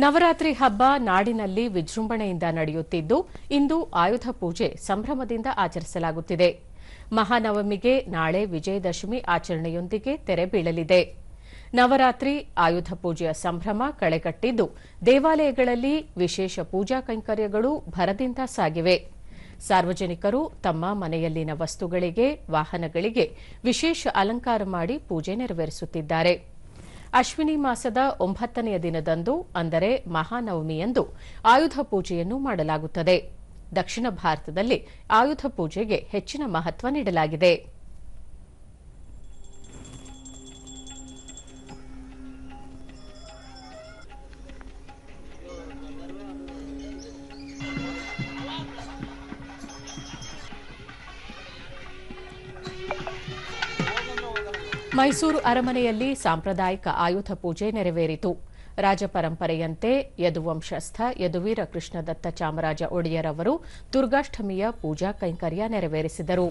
ನವರಾತ್ರಿ ಹಬ್ಬ ನಾಡಿನಲ್ಲಿ ವಿಜೃಂಭಣೆಯಿಂದ ನಡೆಯುತ್ತಿದ್ದು ಇಂದು ಆಯುಧ ಪೂಜೆ ಸಂಭ್ರಮದಿಂದ ಆಚರಿಸಲಾಗುತ್ತಿದೆ. ಮಹಾನವಮಿಗೆ ನಾಳೆ ವಿಜಯದಶಮಿ ಆಚರಣೆಯೊಂದಿಗೆ ತೆರೆ ಬೀಳಲಿದೆ. ನವರಾತ್ರಿ ಆಯುಧ ಪೂಜೆಯ ಸಂಭ್ರಮ ಕಳೆಗಟ್ಟಿದ್ದು ದೇವಾಲಯಗಳಲ್ಲಿ ವಿಶೇಷ ಪೂಜಾ ಕೈಂಕರ್ಯಗಳು ಭರದಿಂದ ಸಾಗಿವೆ. ಸಾರ್ವಜನಿಕರು ತಮ್ಮ ಮನೆಯಲ್ಲಿನ ವಸ್ತುಗಳಿಗೆ, ವಾಹನಗಳಿಗೆ ವಿಶೇಷ ಅಲಂಕಾರ ಮಾಡಿ ಪೂಜೆ ನೆರವೇರಿಸುತ್ತಿದ್ದಾರೆ. ಅಶ್ವಿನಿ ಮಾಸದ 9ನೆಯ ದಿನದಂದು ಅಂದರೆ ಮಹಾನವಮಿಯಂದು ಆಯುಧ ಪೂಜೆಯನ್ನು ಮಾಡಲಾಗುತ್ತದೆ. ದಕ್ಷಿಣ ಭಾರತದಲ್ಲಿ ಆಯುಧ ಪೂಜೆಗೆ ಹೆಚ್ಚಿನ ಮಹತ್ವ ನೀಡಲಾಗಿದೆ. ಮೈಸೂರು ಅರಮನೆಯಲ್ಲಿ ಸಾಂಪ್ರದಾಯಿಕ ಆಯುಧ ಪೂಜೆ ನೆರವೇರಿತು. ರಾಜಪರಂಪರೆಯಂತೆ ಯದುವಂಶಸ್ಥ ಯದುವೀರ ಕೃಷ್ಣದತ್ತ ಚಾಮರಾಜ ಒಡೆಯರ್ ಅವರು ದುರ್ಗಾಷ್ಟಮಿಯ ಪೂಜಾ ಕೈಂಕರ್ಯ ನೆರವೇರಿಸಿದರು.